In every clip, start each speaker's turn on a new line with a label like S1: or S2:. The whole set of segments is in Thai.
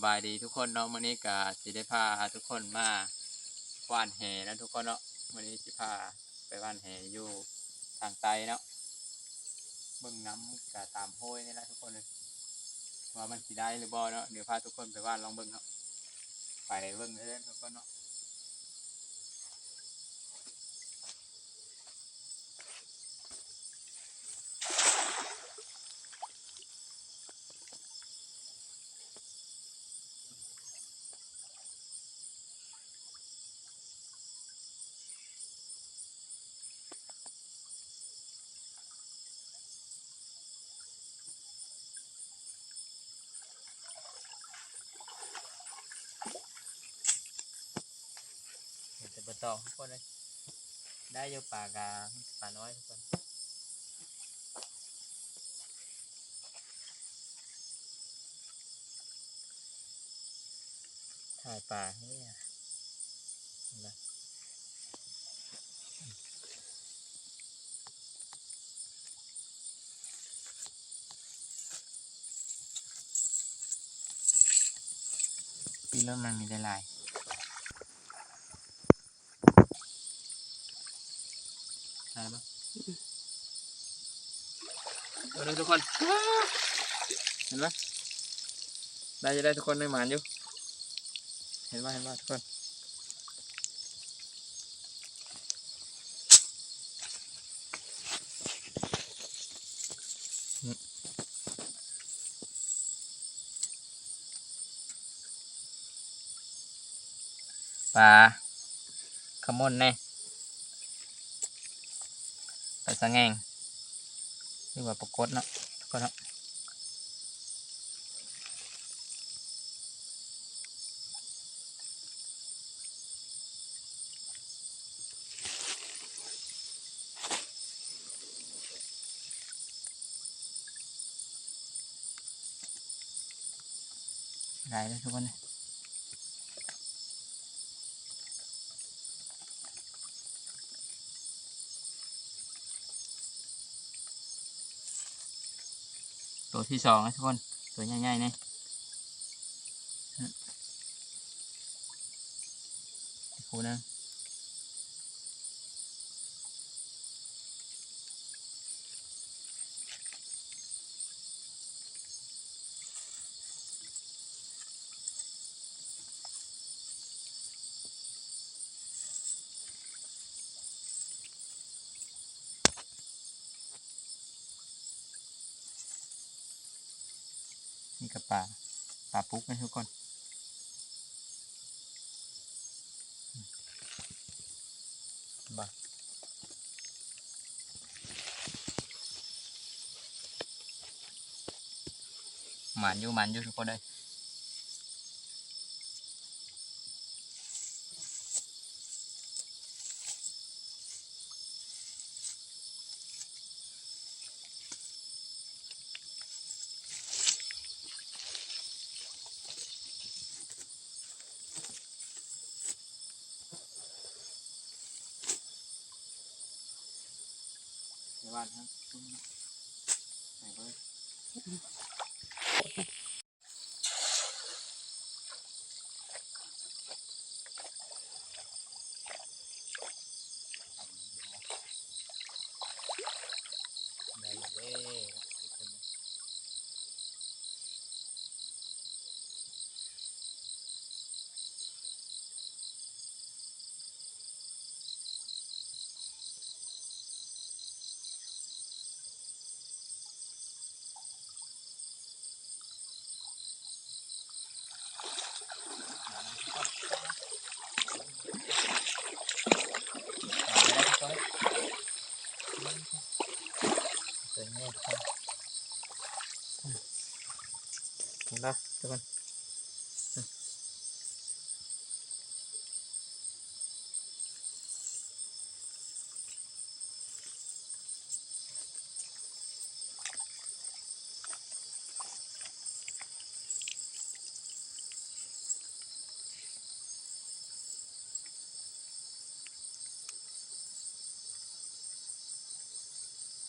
S1: บายดีทุกคนเนาะมื้อนี้ก็สิได้พาทุกคนมาว่านแหนะทุกคนเนาะมื้อนี้สิพาไปว่านแหอยู่ทางใต้เนาะเบิ่งน้ำก็ตามห้วยนี่แหละทุกคนเลยว่ามันสิได้หรือบ่เนาะเดี๋ยวพาทุกคนไปว่านลองเบิ่งเนาะไปเบิ่งเด้อทุกคนเนาะเดี๋ยวจะไปต่อทุกคนเลยได้อยู่ป่ากาป่าน้อยทุกคนถ่ายป่าให้เนี่ยเห็นปะปีเริ่มมันมีหลายๆได้ปะเอาเลยทุกคนเห็นปะได้จะได้ทุกคนได้หมานอยู่เห็นปะทุกคนปลาขมนแน่ปลาสะแงงหรือว่าปลากดเนาะทุกคนเนาะได้เลยทุกคนเลยตัวที่สองนะทุกคนตัวใหญ่ๆนี่คูนะนี่กับปลาปุ๊กนะทุกคนบ้าหมันอยู่ทุกคนเลยในบ้านครับไหนก็ได้เลยตัวนี้เห็นปะทุกคน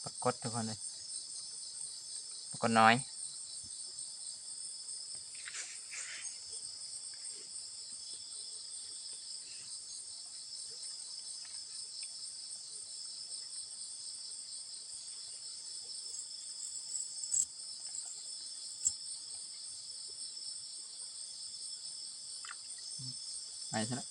S1: ปรากฏทุกคนเลยปรากฏน้อย ไปซะแล้ว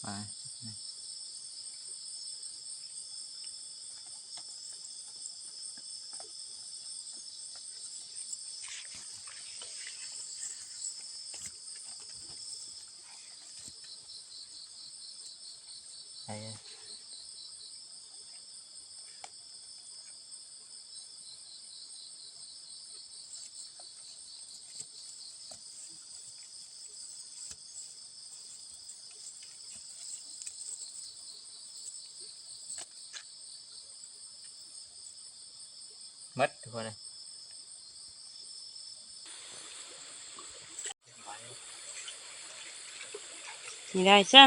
S1: ไปไปมัดทุกคนเลย
S2: นี่ได้จ้ะ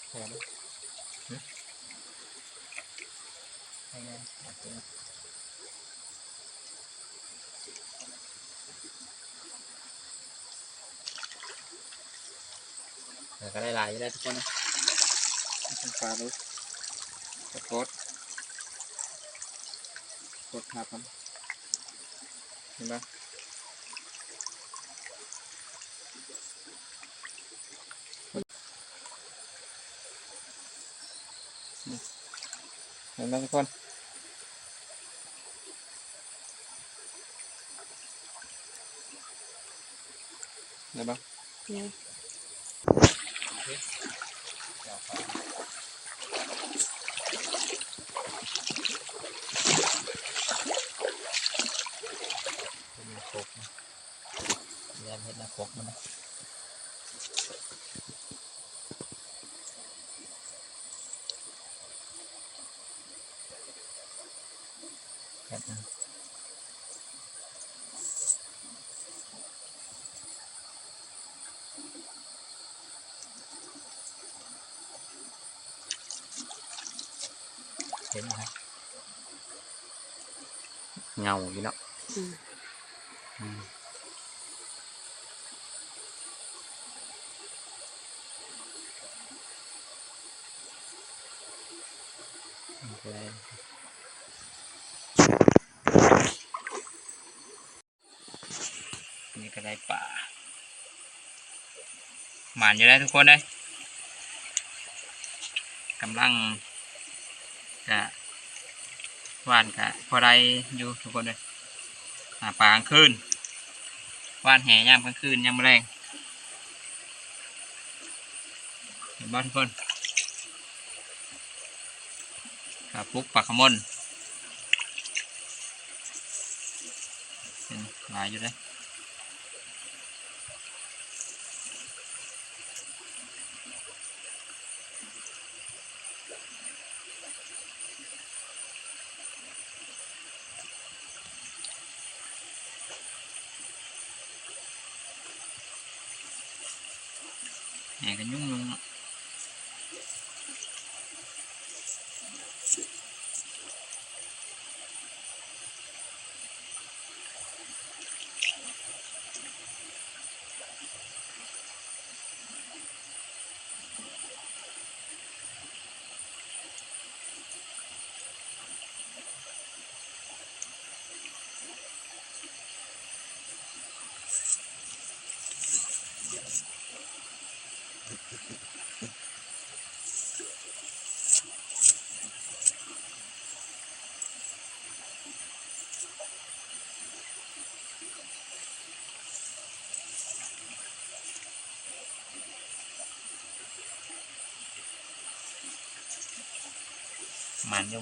S1: แค่นี้ให้ไงก็ได้หลายได้ทุกคนนะปลาลูกกดครับผมเห็นปะเห็นไหมทุกคนเห็นปะ
S2: นี่
S1: โคกแยมเห็ดนะโคกมันนะเห็ดนะเห็นไหมครับเงาอยู่เนาะนี่ก็ได้ป่าหมานอยู่ได้ทุกคนเลยกำลังกะว่านกะพอได้อยู่ทุกคนเลยหาปลากลางคืนว่านแห่ยามกลางคืนยามแมลงเห็นบ้าทุกคนกับปุ๊กปลาขมนเป็นหลายอยู่เลยแห่กันยุ่ง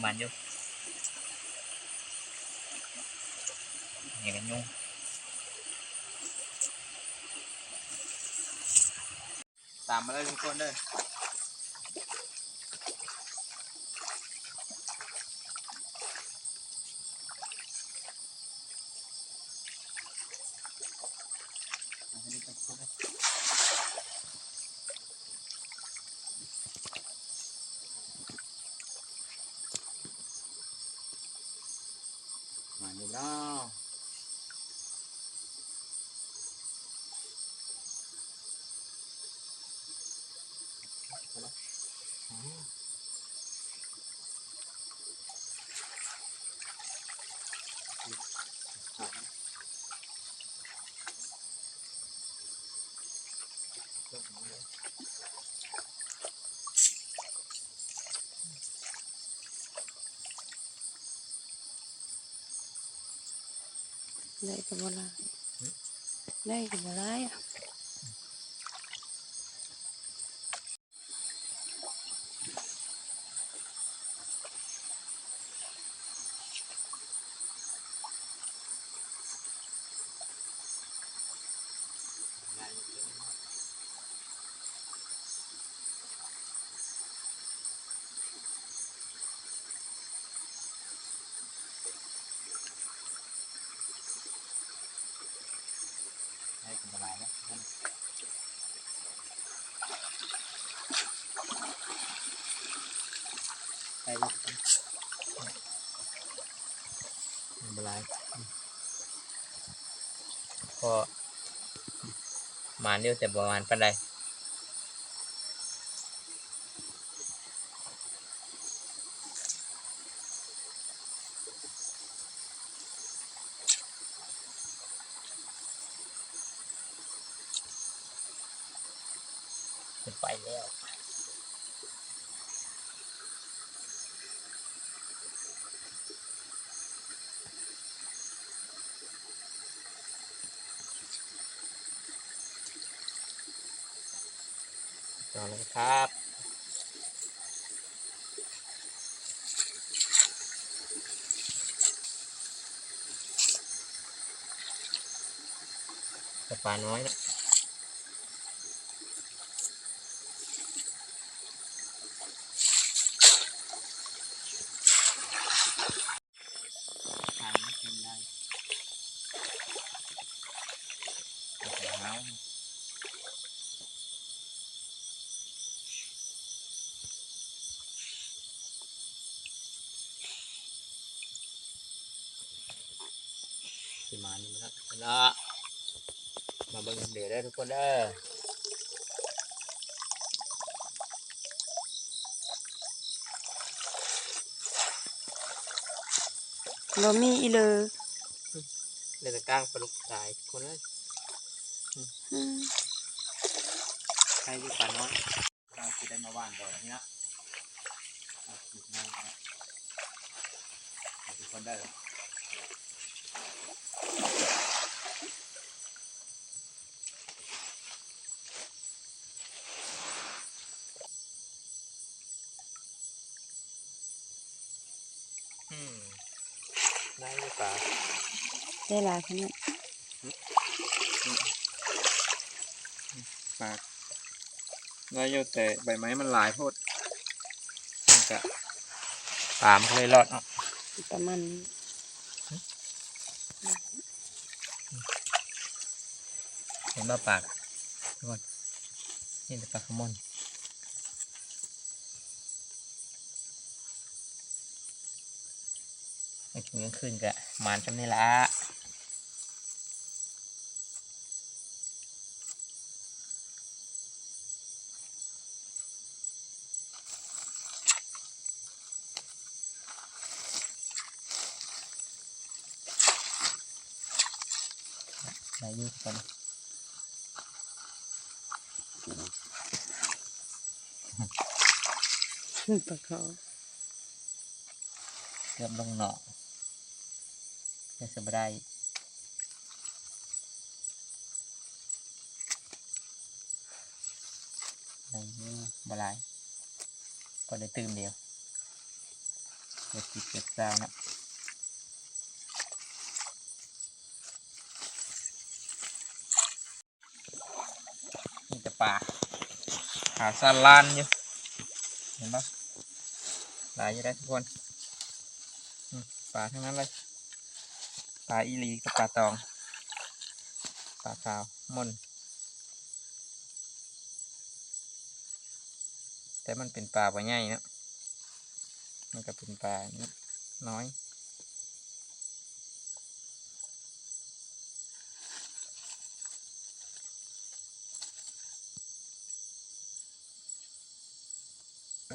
S1: มันอยู่แห่กันยุ่งตามมาเลยทุกคนเลยมาอยู่แล้ว คนละ
S2: ได้กับบ่ลายได้กับบ่ลายอ่ะ
S1: ให้เป็นอะไรนะให้เป็นอะไรพอมาเดียวแต่ประมาณปานใดไปแล้วต่อเลยครับแต่ปลาน้อยนะทางไม่เป็นได้แต่เท้าที่มานี่มันละมาเบิ่งเดี๋ยวได้ทุกคนเด้อ
S2: บ่มีอีเลย
S1: เลยจะกลางปลุกสายคนเลย
S2: อืม
S1: ใครอยู่ป่าน้อยเราจะได้มาว่านต่อนี้นะถูกมากนะทุกคนได้ได้หรือเปล่า
S2: ได้หลายขนาด
S1: ปากได้เยอะแต่ใบไม้มันหลายโพดมันจะปามนเลยรอดเนาะ
S2: ประมาณ
S1: เห็นมาปากทุกคนนี่แต่ปลาขมอนไอ้ถึงกลางคืนกะมานจำนี่ละได้อยืดกัน
S2: ปลาเขา
S1: เกือบลงหนอจะสบายได้อยืดบลายก็ได้ตื่มเดียวเก็บติดเก็บซาวนะนี่จะปลาหาซาลานอยู่เห็นปะหลายอยู่ได้ทุกคนปลาทั้งนั้นเลยปลาอีลีกับปลาตองปลาขาวมนแต่มันเป็นปลาใหญ่เนาะมันก็เป็นปลาน้อย พอ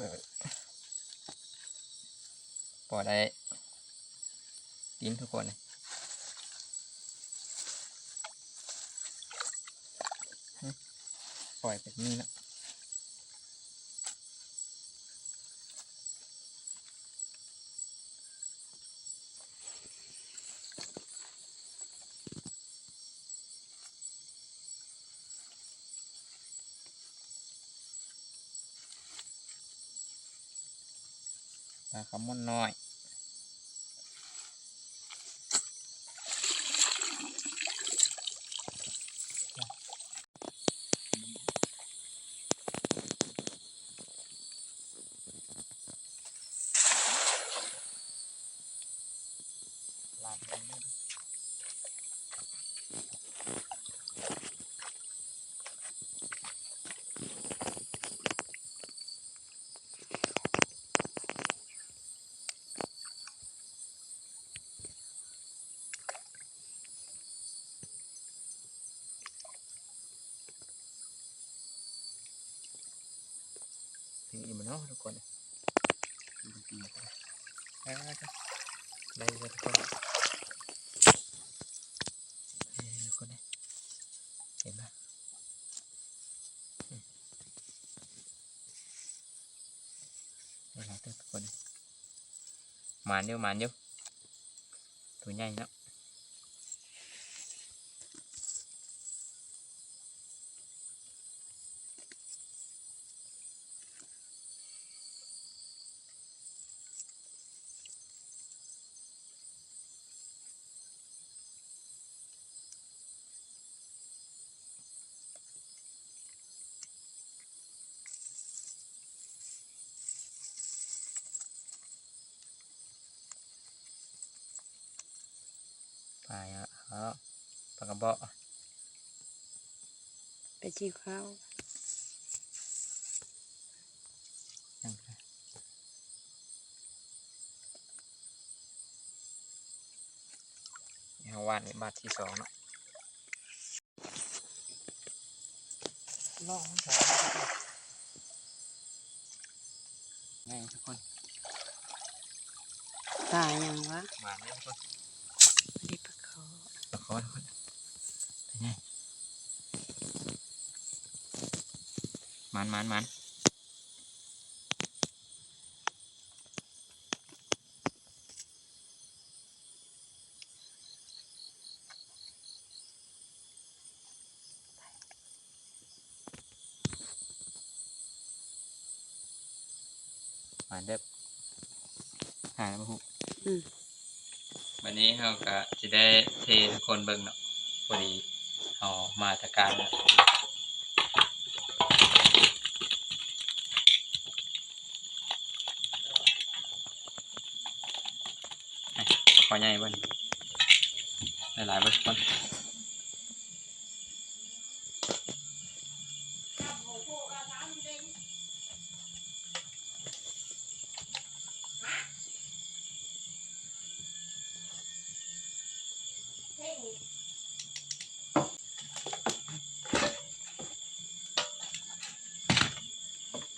S1: ได้กินทุกคนเลยปล่อยแบบนี้นะปลาขมอนน้อยลาบนี้ถึงอีกมั้งเนาะทุกคนได้เลยทุกคนทุกคนเห็นไหมได้หลายตัวทุกคนหมานอยู่ตัวใหญ่เนาะปลาปลากระบอก
S2: ไปจีข้าว
S1: เอาวานในบาทที่2เนาะลองใส่ง่ายทุกคน
S2: ตายยังวะ
S1: หวานเลยทุกคน
S2: นี่ปลาเขา
S1: ตะขอทุกคนเป็นไงมันเด้อหายมาหุบ วันนี้เราก็จะได้เททุกคนเบิ่งเนาะพอดีเอามาตรการแล้วขอใหญ่เบิ่งหลายๆเบิ่งทุกคน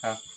S1: ครับ